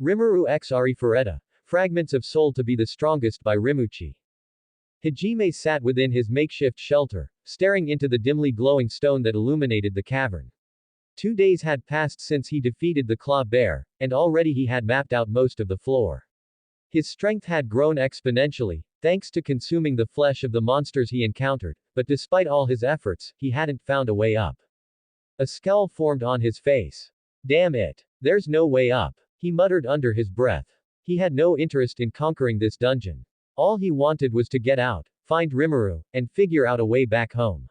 Rimuru x Arifureta. Fragments of Soul to be the strongest by Rimu-Chi. Hajime sat within his makeshift shelter, staring into the dimly glowing stone that illuminated the cavern. 2 days had passed since he defeated the claw bear, and already he had mapped out most of the floor. His strength had grown exponentially, thanks to consuming the flesh of the monsters he encountered, but despite all his efforts, he hadn't found a way up. A scowl formed on his face. Damn it. There's no way up. He muttered under his breath. He had no interest in conquering this dungeon. All he wanted was to get out, find Rimuru, and figure out a way back home.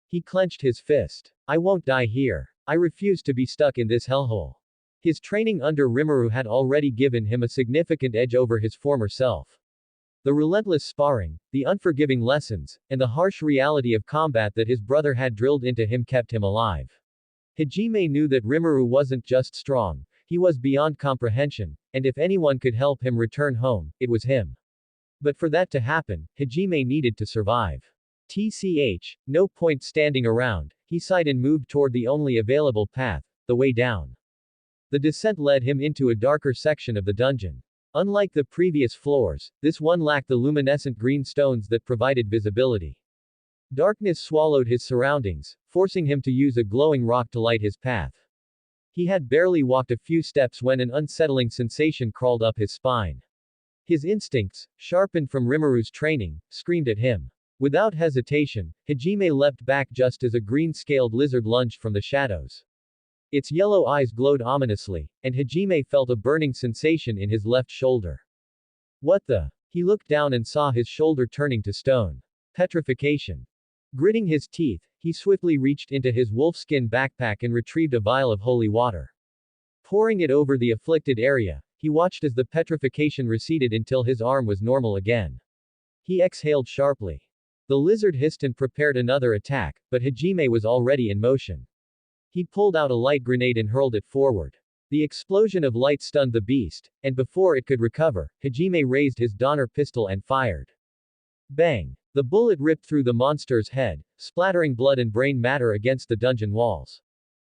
He clenched his fist. I won't die here. I refuse to be stuck in this hellhole. His training under Rimuru had already given him a significant edge over his former self. The relentless sparring, the unforgiving lessons, and the harsh reality of combat that his brother had drilled into him kept him alive. Hajime knew that Rimuru wasn't just strong, he was beyond comprehension, and if anyone could help him return home, it was him. But for that to happen, Hajime needed to survive. No point standing around, he sighed and moved toward the only available path, the way down. The descent led him into a darker section of the dungeon. Unlike the previous floors, this one lacked the luminescent green stones that provided visibility. Darkness swallowed his surroundings, forcing him to use a glowing rock to light his path. He had barely walked a few steps when an unsettling sensation crawled up his spine. His instincts, sharpened from Rimuru's training, screamed at him. Without hesitation, Hajime leapt back just as a green-scaled lizard lunged from the shadows. Its yellow eyes glowed ominously, and Hajime felt a burning sensation in his left shoulder. What the? He looked down and saw his shoulder turning to stone. Petrification. Gritting his teeth, he swiftly reached into his wolfskin backpack and retrieved a vial of holy water. Pouring it over the afflicted area, he watched as the petrification receded until his arm was normal again. He exhaled sharply. The lizard hissed and prepared another attack, but Hajime was already in motion. He pulled out a light grenade and hurled it forward. The explosion of light stunned the beast, and before it could recover, Hajime raised his Donner pistol and fired. Bang! The bullet ripped through the monster's head, splattering blood and brain matter against the dungeon walls.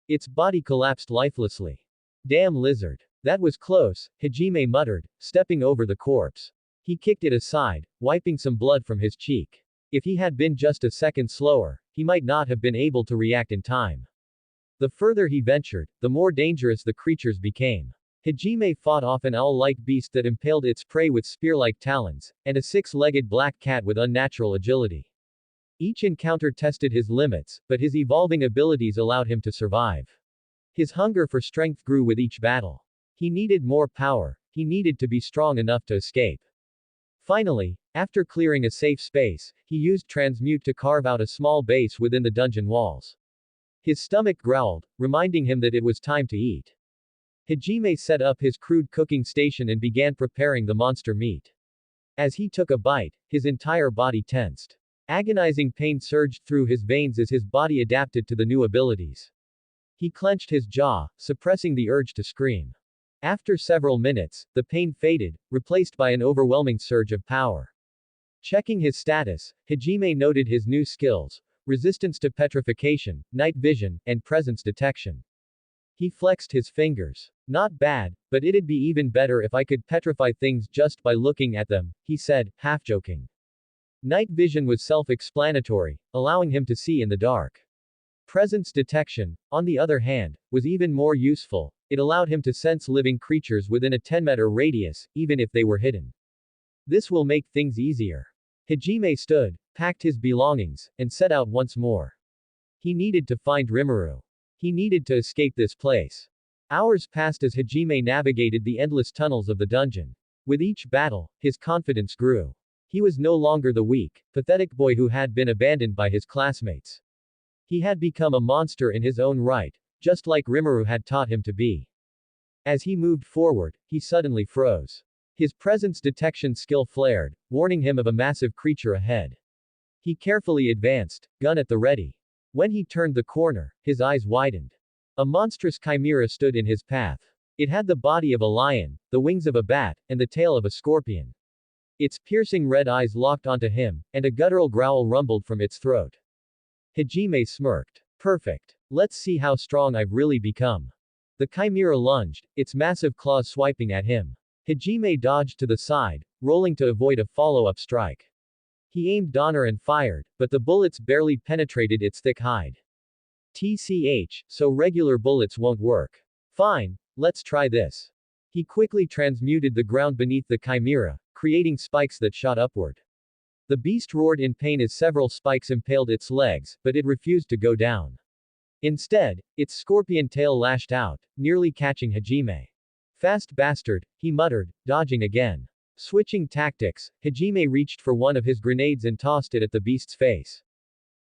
Its body collapsed lifelessly. Damn lizard. That was close, Hajime muttered, stepping over the corpse. He kicked it aside, wiping some blood from his cheek. If he had been just a second slower, he might not have been able to react in time. The further he ventured, the more dangerous the creatures became. Hajime fought off an owl-like beast that impaled its prey with spear-like talons, and a six-legged black cat with unnatural agility. Each encounter tested his limits, but his evolving abilities allowed him to survive. His hunger for strength grew with each battle. He needed more power, he needed to be strong enough to escape. Finally, after clearing a safe space, he used transmute to carve out a small base within the dungeon walls. His stomach growled, reminding him that it was time to eat. Hajime set up his crude cooking station and began preparing the monster meat. As he took a bite, his entire body tensed. Agonizing pain surged through his veins as his body adapted to the new abilities. He clenched his jaw, suppressing the urge to scream. After several minutes, the pain faded, replaced by an overwhelming surge of power. Checking his status, Hajime noted his new skills: resistance to petrification, night vision, and presence detection. He flexed his fingers. Not bad, but it'd be even better if I could petrify things just by looking at them, he said, half-joking. Night vision was self-explanatory, allowing him to see in the dark. Presence detection, on the other hand, was even more useful. It allowed him to sense living creatures within a 10-meter radius, even if they were hidden. This will make things easier. Hajime stood, packed his belongings, and set out once more. He needed to find Rimuru. He needed to escape this place. Hours passed as Hajime navigated the endless tunnels of the dungeon. With each battle, his confidence grew. He was no longer the weak, pathetic boy who had been abandoned by his classmates. He had become a monster in his own right, just like Rimuru had taught him to be. As he moved forward, he suddenly froze. His presence detection skill flared, warning him of a massive creature ahead. He carefully advanced, gun at the ready. When he turned the corner, his eyes widened. A monstrous chimera stood in his path. It had the body of a lion, the wings of a bat, and the tail of a scorpion. Its piercing red eyes locked onto him, and a guttural growl rumbled from its throat. Hajime smirked. Perfect. Let's see how strong I've really become. The chimera lunged, its massive claws swiping at him. Hajime dodged to the side, rolling to avoid a follow-up strike. He aimed Donner and fired, but the bullets barely penetrated its thick hide. TCH, so regular bullets won't work. Fine, let's try this. He quickly transmuted the ground beneath the chimera, creating spikes that shot upward. The beast roared in pain as several spikes impaled its legs, but it refused to go down. Instead, its scorpion tail lashed out, nearly catching Hajime. Fast bastard, he muttered, dodging again. Switching tactics, Hajime reached for one of his grenades and tossed it at the beast's face.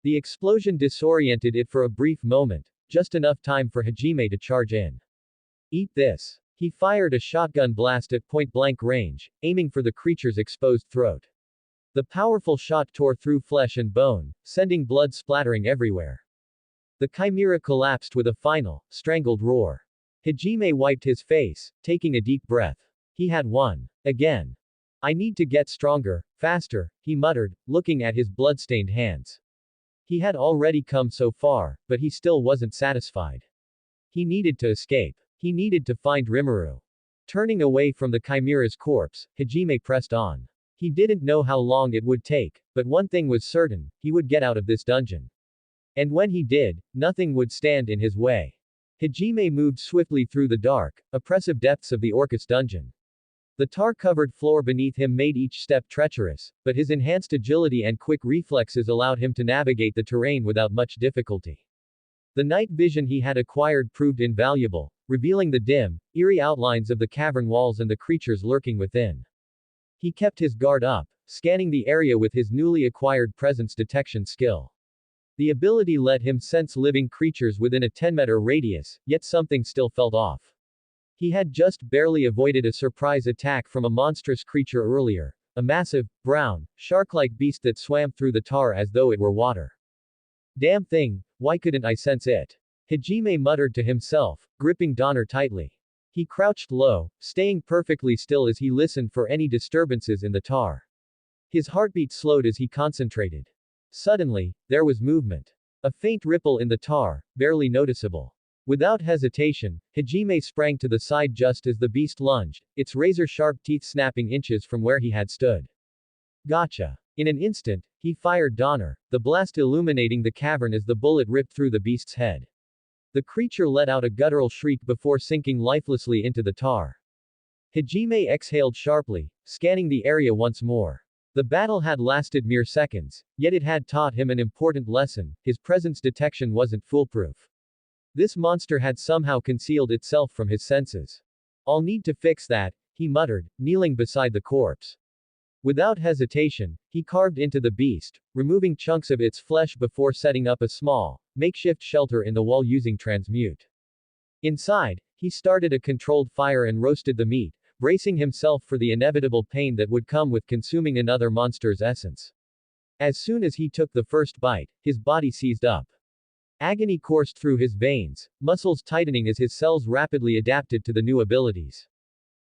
The explosion disoriented it for a brief moment, just enough time for Hajime to charge in. Eat this. He fired a shotgun blast at point-blank range, aiming for the creature's exposed throat. The powerful shot tore through flesh and bone, sending blood splattering everywhere. The chimera collapsed with a final, strangled roar. Hajime wiped his face, taking a deep breath. He had won. Again. I need to get stronger, faster, he muttered, looking at his blood-stained hands. He had already come so far, but he still wasn't satisfied. He needed to escape. He needed to find Rimuru. Turning away from the chimera's corpse, Hajime pressed on. He didn't know how long it would take, but one thing was certain, he would get out of this dungeon. And when he did, nothing would stand in his way. Hajime moved swiftly through the dark, oppressive depths of the Orcus dungeon. The tar-covered floor beneath him made each step treacherous, but his enhanced agility and quick reflexes allowed him to navigate the terrain without much difficulty. The night vision he had acquired proved invaluable, revealing the dim, eerie outlines of the cavern walls and the creatures lurking within. He kept his guard up, scanning the area with his newly acquired presence detection skill. The ability let him sense living creatures within a 10-meter radius, yet something still felt off. He had just barely avoided a surprise attack from a monstrous creature earlier, a massive, brown, shark-like beast that swam through the tar as though it were water. Damn thing, why couldn't I sense it? Hajime muttered to himself, gripping Donner tightly. He crouched low, staying perfectly still as he listened for any disturbances in the tar. His heartbeat slowed as he concentrated. Suddenly, there was movement. A faint ripple in the tar, barely noticeable. Without hesitation, Hajime sprang to the side just as the beast lunged, its razor-sharp teeth snapping inches from where he had stood. Gotcha. In an instant, he fired Donner, the blast illuminating the cavern as the bullet ripped through the beast's head. The creature let out a guttural shriek before sinking lifelessly into the tar. Hajime exhaled sharply, scanning the area once more. The battle had lasted mere seconds, yet it had taught him an important lesson: his presence detection wasn't foolproof. This monster had somehow concealed itself from his senses. I'll need to fix that, he muttered, kneeling beside the corpse. Without hesitation, he carved into the beast, removing chunks of its flesh before setting up a small, makeshift shelter in the wall using transmute. Inside, he started a controlled fire and roasted the meat, bracing himself for the inevitable pain that would come with consuming another monster's essence. As soon as he took the first bite, his body seized up. Agony coursed through his veins, muscles tightening as his cells rapidly adapted to the new abilities.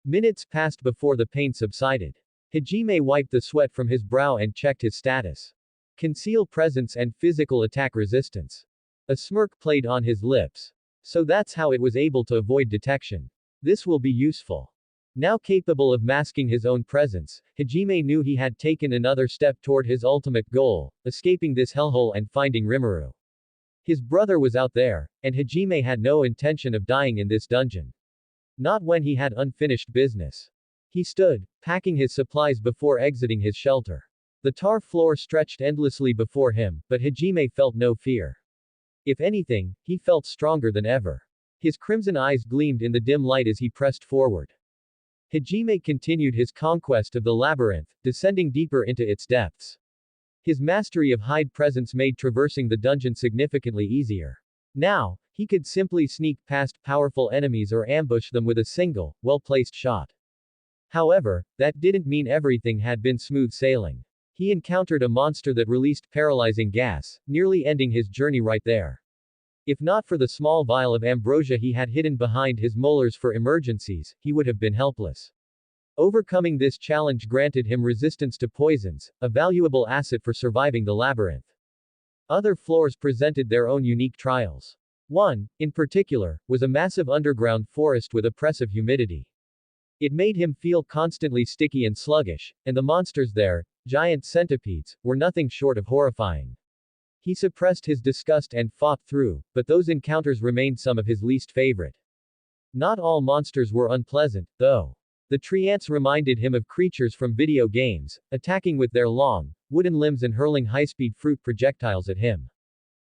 Minutes passed before the pain subsided. Hajime wiped the sweat from his brow and checked his status. Conceal presence and physical attack resistance. A smirk played on his lips. So that's how it was able to avoid detection. This will be useful. Now capable of masking his own presence, Hajime knew he had taken another step toward his ultimate goal, escaping this hellhole and finding Rimuru. His brother was out there, and Hajime had no intention of dying in this dungeon. Not when he had unfinished business. He stood, packing his supplies before exiting his shelter. The tar floor stretched endlessly before him, but Hajime felt no fear. If anything, he felt stronger than ever. His crimson eyes gleamed in the dim light as he pressed forward. Hajime continued his conquest of the labyrinth, descending deeper into its depths. His mastery of hide presence made traversing the dungeon significantly easier. Now, he could simply sneak past powerful enemies or ambush them with a single, well-placed shot. However, that didn't mean everything had been smooth sailing. He encountered a monster that released paralyzing gas, nearly ending his journey right there. If not for the small vial of ambrosia he had hidden behind his molars for emergencies, he would have been helpless. Overcoming this challenge granted him resistance to poisons, a valuable asset for surviving the labyrinth. Other floors presented their own unique trials. One, in particular, was a massive underground forest with oppressive humidity. It made him feel constantly sticky and sluggish, and the monsters there, giant centipedes, were nothing short of horrifying. He suppressed his disgust and fought through, but those encounters remained some of his least favorite. Not all monsters were unpleasant, though. The tree ants reminded him of creatures from video games, attacking with their long, wooden limbs and hurling high-speed fruit projectiles at him.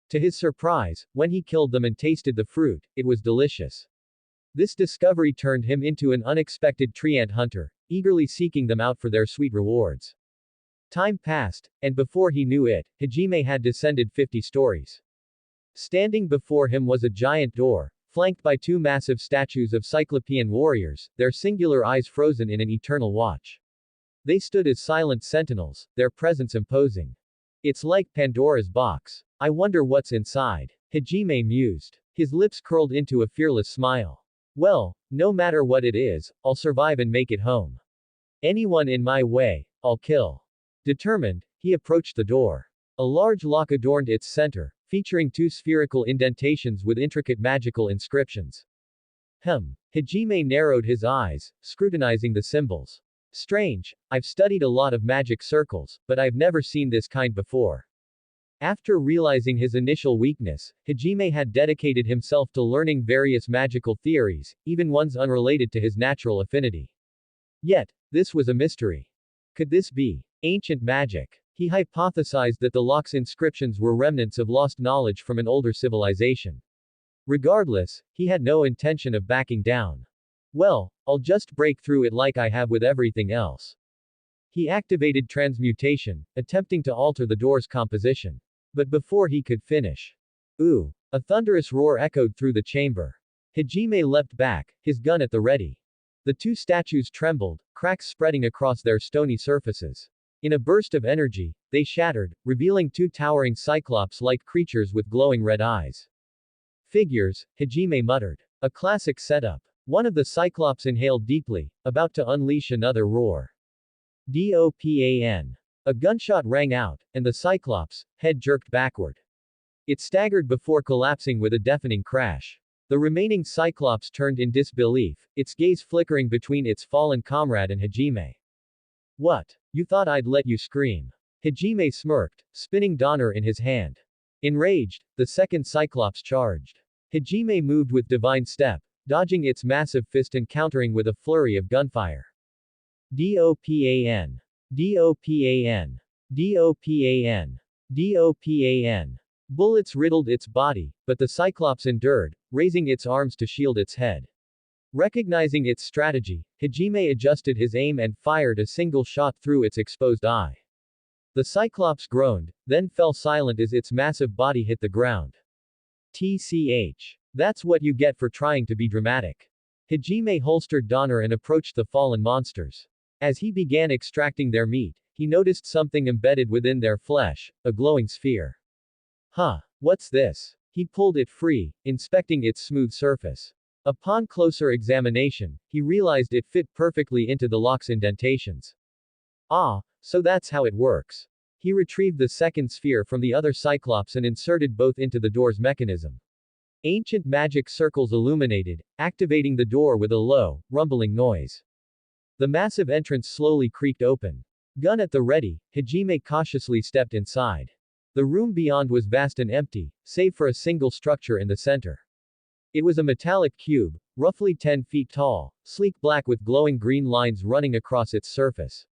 To his surprise, when he killed them and tasted the fruit, it was delicious. This discovery turned him into an unexpected tree ant hunter, eagerly seeking them out for their sweet rewards. Time passed, and before he knew it, Hajime had descended 50 stories. Standing before him was a giant door, flanked by two massive statues of Cyclopean warriors, their singular eyes frozen in an eternal watch. They stood as silent sentinels, their presence imposing. It's like Pandora's box. I wonder what's inside. Hajime mused. His lips curled into a fearless smile. Well, no matter what it is, I'll survive and make it home. Anyone in my way, I'll kill. Determined, he approached the door. A large lock adorned its center, featuring two spherical indentations with intricate magical inscriptions. Hajime narrowed his eyes, scrutinizing the symbols. Strange, I've studied a lot of magic circles, but I've never seen this kind before. After realizing his initial weakness, Hajime had dedicated himself to learning various magical theories, even ones unrelated to his natural affinity. Yet, this was a mystery. Could this be ancient magic? He hypothesized that the lock's inscriptions were remnants of lost knowledge from an older civilization. Regardless, he had no intention of backing down. Well, I'll just break through it like I have with everything else. He activated transmutation, attempting to alter the door's composition. But before he could finish, a thunderous roar echoed through the chamber. Hajime leapt back, his gun at the ready. The two statues trembled, cracks spreading across their stony surfaces. In a burst of energy, they shattered, revealing two towering cyclops-like creatures with glowing red eyes. Figures, Hajime muttered. A classic setup. One of the cyclops inhaled deeply, about to unleash another roar. Dopan. A gunshot rang out, and the cyclops' head jerked backward. It staggered before collapsing with a deafening crash. The remaining cyclops turned in disbelief, its gaze flickering between its fallen comrade and Hajime. What? You thought I'd let you scream? Hajime smirked, spinning Donner in his hand. Enraged, the second cyclops charged. Hajime moved with divine step, dodging its massive fist and countering with a flurry of gunfire. Dopan. Dopan. Dopan. Dopan. Bullets riddled its body, but the cyclops endured, raising its arms to shield its head. Recognizing its strategy, Hajime adjusted his aim and fired a single shot through its exposed eye. The cyclops groaned, then fell silent as its massive body hit the ground. TCH. That's what you get for trying to be dramatic. Hajime holstered Donner and approached the fallen monsters. As he began extracting their meat, he noticed something embedded within their flesh, a glowing sphere. What's this? He pulled it free, inspecting its smooth surface. Upon closer examination, he realized it fit perfectly into the lock's indentations. So that's how it works. He retrieved the second sphere from the other cyclops and inserted both into the door's mechanism. Ancient magic circles illuminated, activating the door with a low, rumbling noise. The massive entrance slowly creaked open. Gun at the ready, Hajime cautiously stepped inside. The room beyond was vast and empty, save for a single structure in the center. It was a metallic cube, roughly 10 feet tall, sleek black with glowing green lines running across its surface.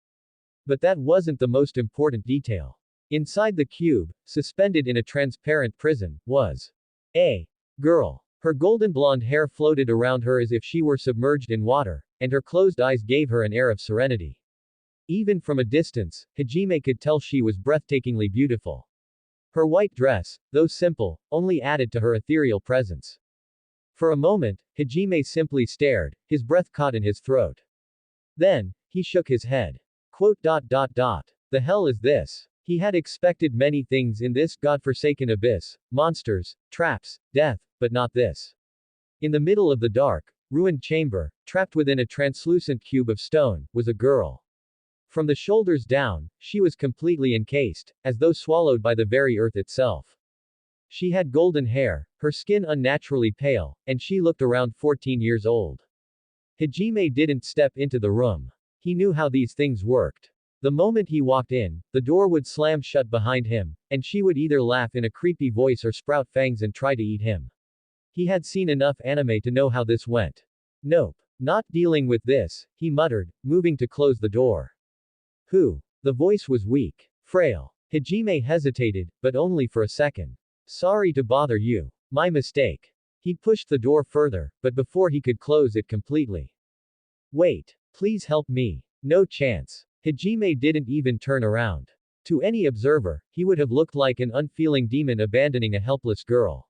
But that wasn't the most important detail. Inside the cube, suspended in a transparent prison, was a girl. Her golden blonde hair floated around her as if she were submerged in water, and her closed eyes gave her an air of serenity. Even from a distance, Hajime could tell she was breathtakingly beautiful. Her white dress, though simple, only added to her ethereal presence. For a moment, Hajime simply stared, his breath caught in his throat. Then, he shook his head. The hell is this? He had expected many things in this godforsaken abyss, monsters, traps, death, but not this. In the middle of the dark, ruined chamber, trapped within a translucent cube of stone, was a girl. From the shoulders down, she was completely encased, as though swallowed by the very earth itself. She had golden hair, her skin unnaturally pale, and she looked around 14 years old. Hajime didn't step into the room. He knew how these things worked. The moment he walked in, the door would slam shut behind him, and she would either laugh in a creepy voice or sprout fangs and try to eat him. He had seen enough anime to know how this went. Nope. Not dealing with this, he muttered, moving to close the door. Who? The voice was weak. Frail. Hajime hesitated, but only for a second. Sorry to bother you. My mistake. He pushed the door further, but before he could close it completely. Wait. Please help me. No chance. Hajime didn't even turn around. To any observer, he would have looked like an unfeeling demon abandoning a helpless girl.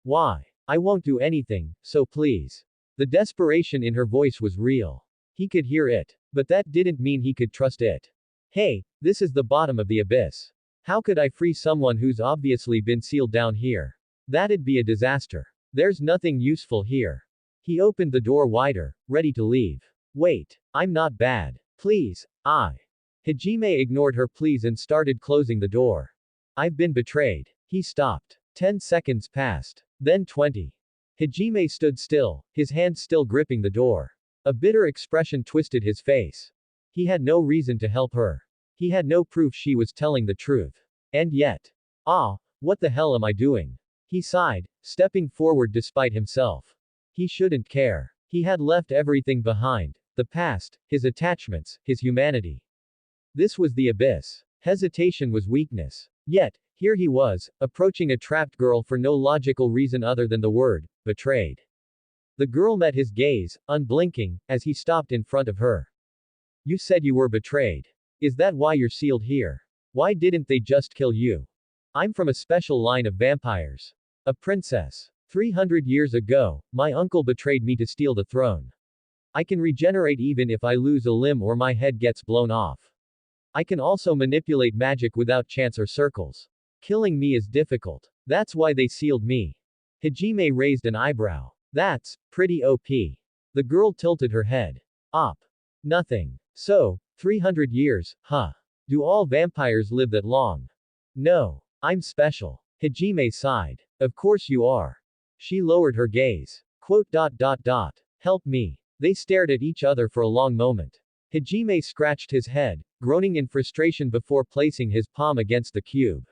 Why? I won't do anything, so please. The desperation in her voice was real. He could hear it. But that didn't mean he could trust it. Hey, this is the bottom of the abyss. How could I free someone who's obviously been sealed down here? That'd be a disaster. There's nothing useful here. He opened the door wider, ready to leave. Wait, I'm not bad. Please, Hajime ignored her pleas and started closing the door. I've been betrayed. He stopped. 10 seconds passed. Then 20. Hajime stood still, his hand still gripping the door. A bitter expression twisted his face. He had no reason to help her. He had no proof she was telling the truth. And yet. What the hell am I doing? He sighed, stepping forward despite himself. He shouldn't care. He had left everything behind. The past, his attachments, his humanity. This was the abyss. Hesitation was weakness. Yet, here he was, approaching a trapped girl for no logical reason other than the word, betrayed. The girl met his gaze, unblinking, as he stopped in front of her. You said you were betrayed. Is that why you're sealed here? Why didn't they just kill you? I'm from a special line of vampires. A princess. 300 years ago, my uncle betrayed me to steal the throne. I can regenerate even if I lose a limb or my head gets blown off. I can also manipulate magic without chance or circles. Killing me is difficult. That's why they sealed me. Hajime raised an eyebrow. That's pretty OP. The girl tilted her head. Nothing. So, 300 years, huh? Do all vampires live that long? No. I'm special. Hajime sighed. Of course you are. She lowered her gaze. Help me. They stared at each other for a long moment. Hajime scratched his head, groaning in frustration before placing his palm against the cube.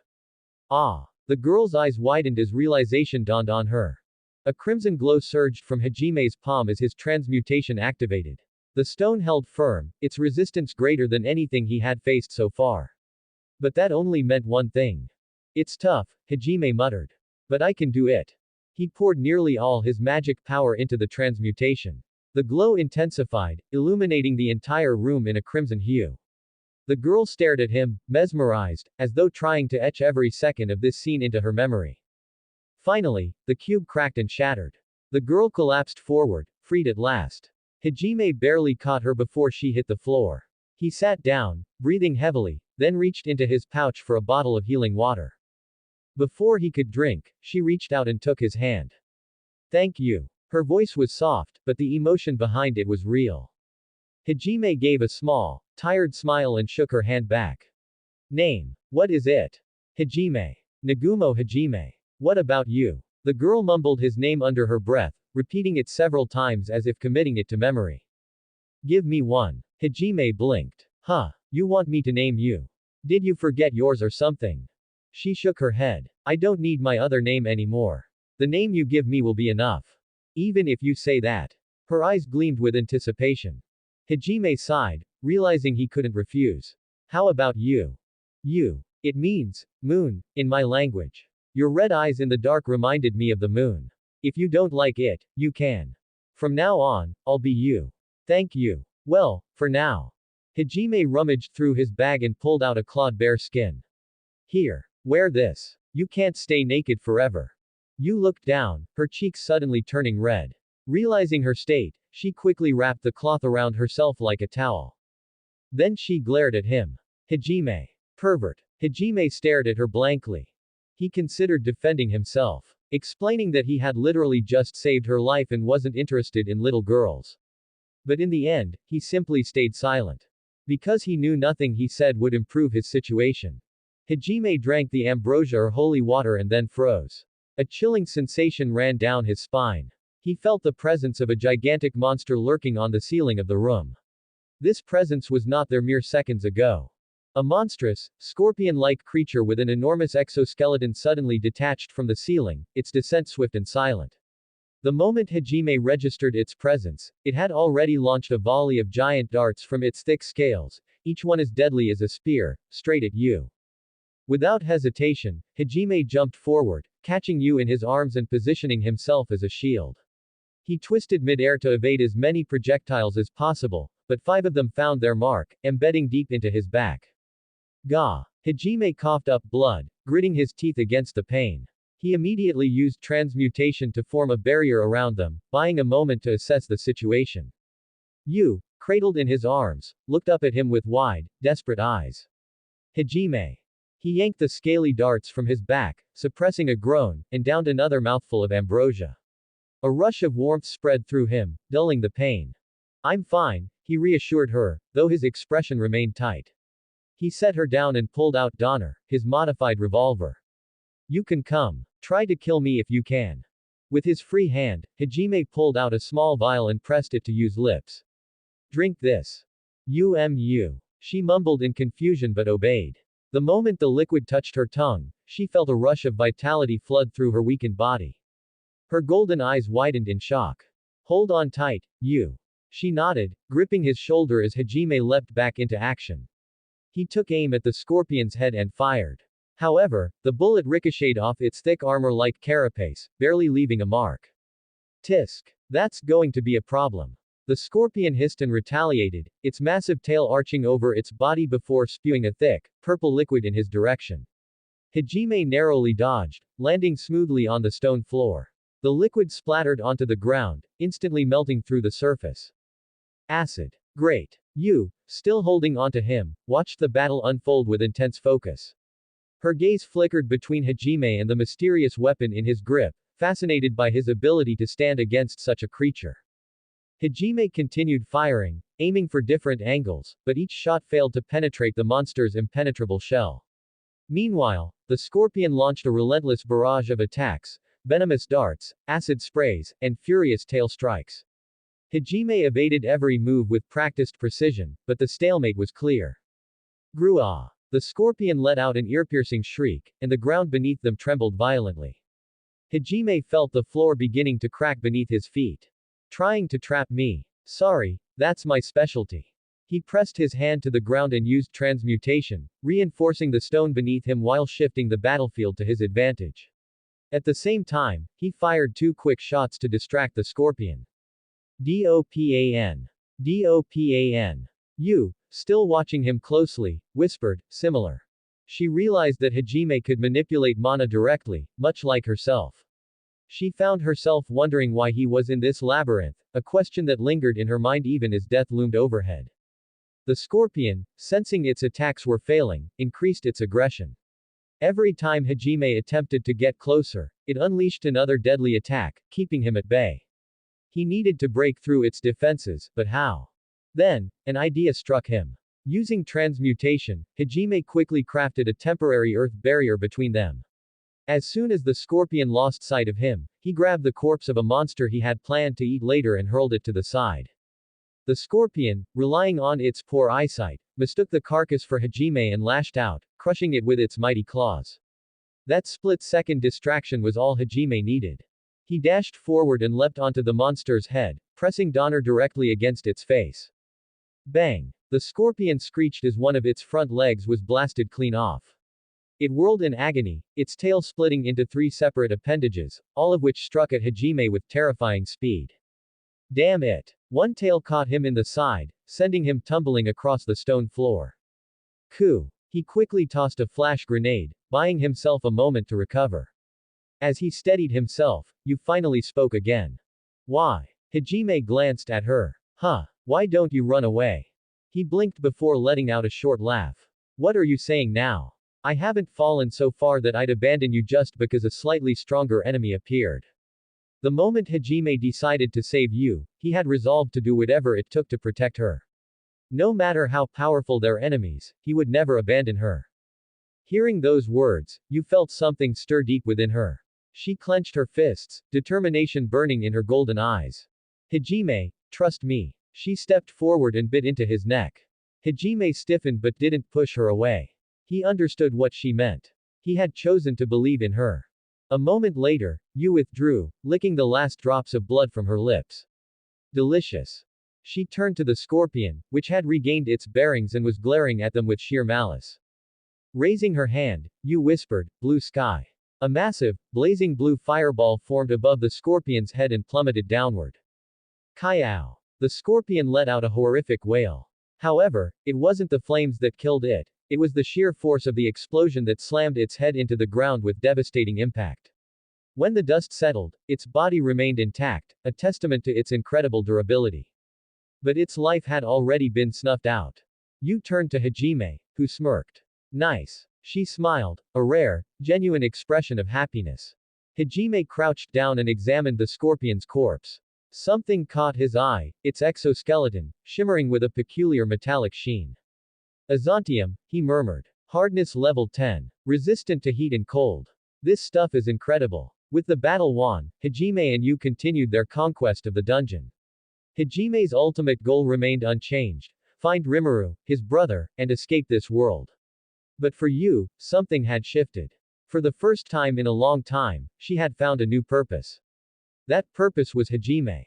The girl's eyes widened as realization dawned on her. A crimson glow surged from Hajime's palm as his transmutation activated. The stone held firm, its resistance greater than anything he had faced so far. But that only meant one thing. It's tough, Hajime muttered. But I can do it. He poured nearly all his magic power into the transmutation. The glow intensified, illuminating the entire room in a crimson hue. The girl stared at him, mesmerized, as though trying to etch every second of this scene into her memory. Finally, the cube cracked and shattered. The girl collapsed forward, freed at last. Hajime barely caught her before she hit the floor. He sat down, breathing heavily, then reached into his pouch for a bottle of healing water. Before he could drink, she reached out and took his hand. Thank you. Her voice was soft, but the emotion behind it was real. Hajime gave a small, tired smile and shook her hand back. Name. What is it? Hajime. Nagumo Hajime. What about you? The girl mumbled his name under her breath, repeating it several times as if committing it to memory. Give me one. Hajime blinked. You want me to name you? Did you forget yours or something? She shook her head. I don't need my other name anymore. The name you give me will be enough. Even if you say that. Her eyes gleamed with anticipation. Hajime sighed, realizing he couldn't refuse. How about you? You. It means, moon, in my language. Your red eyes in the dark reminded me of the moon. If you don't like it, you can. From now on, I'll be you. Thank you. Well, for now. Hajime rummaged through his bag and pulled out a clawed bear skin. Here. Wear this. You can't stay naked forever. You looked down, her cheeks suddenly turning red. Realizing her state, she quickly wrapped the cloth around herself like a towel. Then she glared at him. Hajime. Pervert. Hajime stared at her blankly. He considered defending himself, explaining that he had literally just saved her life and wasn't interested in little girls. But in the end, he simply stayed silent. Because he knew nothing he said would improve his situation. Hajime drank the ambrosia or holy water and then froze. A chilling sensation ran down his spine. He felt the presence of a gigantic monster lurking on the ceiling of the room. This presence was not there mere seconds ago. A monstrous, scorpion-like creature with an enormous exoskeleton suddenly detached from the ceiling, its descent swift and silent. The moment Hajime registered its presence, it had already launched a volley of giant darts from its thick scales, each one as deadly as a spear, straight at you. Without hesitation, Hajime jumped forward, catching you in his arms and positioning himself as a shield. He twisted midair to evade as many projectiles as possible, but 5 of them found their mark, embedding deep into his back. Gah! Hajime coughed up blood, gritting his teeth against the pain. He immediately used transmutation to form a barrier around them, buying a moment to assess the situation. Yu, cradled in his arms, looked up at him with wide, desperate eyes. Hajime. He yanked the scaly darts from his back, suppressing a groan, and downed another mouthful of ambrosia. A rush of warmth spread through him, dulling the pain. I'm fine, he reassured her, though his expression remained tight. He set her down and pulled out Donner, his modified revolver. You can come. Try to kill me if you can. With his free hand, Hajime pulled out a small vial and pressed it to Yu's lips. Drink this. Umu. She mumbled in confusion but obeyed. The moment the liquid touched her tongue, she felt a rush of vitality flood through her weakened body. Her golden eyes widened in shock. Hold on tight, Yu. She nodded, gripping his shoulder as Hajime leapt back into action. He took aim at the scorpion's head and fired. However, the bullet ricocheted off its thick armor-like carapace, barely leaving a mark. Tisk. That's going to be a problem. The scorpion hissed and retaliated, its massive tail arching over its body before spewing a thick, purple liquid in his direction. Hajime narrowly dodged, landing smoothly on the stone floor. The liquid splattered onto the ground, instantly melting through the surface. Acid. Great. Yu, still holding onto him, watched the battle unfold with intense focus. Her gaze flickered between Hajime and the mysterious weapon in his grip, fascinated by his ability to stand against such a creature. Hajime continued firing, aiming for different angles, but each shot failed to penetrate the monster's impenetrable shell. Meanwhile, the scorpion launched a relentless barrage of attacks, venomous darts, acid sprays, and furious tail strikes. Hajime evaded every move with practiced precision, but the stalemate was clear. Grua! The scorpion let out an ear-piercing shriek, and the ground beneath them trembled violently. Hajime felt the floor beginning to crack beneath his feet. Trying to trap me. Sorry, that's my specialty. He pressed his hand to the ground and used transmutation, reinforcing the stone beneath him while shifting the battlefield to his advantage. At the same time, he fired 2 quick shots to distract the scorpion. Dopan. Dopan. Yu, still watching him closely, whispered, similar. She realized that Hajime could manipulate mana directly, much like herself. She found herself wondering why he was in this labyrinth, a question that lingered in her mind even as death loomed overhead. The scorpion, sensing its attacks were failing, increased its aggression. Every time Hajime attempted to get closer, it unleashed another deadly attack, keeping him at bay. He needed to break through its defenses, but how? Then, an idea struck him. Using transmutation, Hajime quickly crafted a temporary earth barrier between them. As soon as the scorpion lost sight of him, he grabbed the corpse of a monster he had planned to eat later and hurled it to the side. The scorpion, relying on its poor eyesight, mistook the carcass for Hajime and lashed out, crushing it with its mighty claws. That split-second distraction was all Hajime needed. He dashed forward and leapt onto the monster's head, pressing Donner directly against its face. Bang! The scorpion screeched as one of its front legs was blasted clean off. It whirled in agony, its tail splitting into 3 separate appendages, all of which struck at Hajime with terrifying speed. Damn it! One tail caught him in the side, sending him tumbling across the stone floor. Ku! He quickly tossed a flash grenade, buying himself a moment to recover. As he steadied himself, Yu finally spoke again. Why? Hajime glanced at her. Huh? Why don't you run away? He blinked before letting out a short laugh. What are you saying now? I haven't fallen so far that I'd abandon you just because a slightly stronger enemy appeared. The moment Hajime decided to save Yu, he had resolved to do whatever it took to protect her. No matter how powerful their enemies, he would never abandon her. Hearing those words, Yu felt something stir deep within her. She clenched her fists, determination burning in her golden eyes. Hajime, trust me. She stepped forward and bit into his neck. Hajime stiffened but didn't push her away. He understood what she meant. He had chosen to believe in her. A moment later, Yu withdrew, licking the last drops of blood from her lips. Delicious. She turned to the scorpion, which had regained its bearings and was glaring at them with sheer malice. Raising her hand, Yu whispered, "Blue sky." A massive, blazing blue fireball formed above the scorpion's head and plummeted downward. Kayao. The scorpion let out a horrific wail. However, it wasn't the flames that killed it. It was the sheer force of the explosion that slammed its head into the ground with devastating impact. When the dust settled, its body remained intact, a testament to its incredible durability. But its life had already been snuffed out. Yu turned to Hajime, who smirked. Nice. She smiled, a rare, genuine expression of happiness. Hajime crouched down and examined the scorpion's corpse. Something caught his eye, its exoskeleton, shimmering with a peculiar metallic sheen. Azantium, he murmured. Hardness level 10. Resistant to heat and cold. This stuff is incredible. With the battle won, Hajime and Yu continued their conquest of the dungeon. Hajime's ultimate goal remained unchanged. Find Rimuru, his brother, and escape this world. But for Yu, something had shifted. For the first time in a long time, she had found a new purpose. That purpose was Hajime.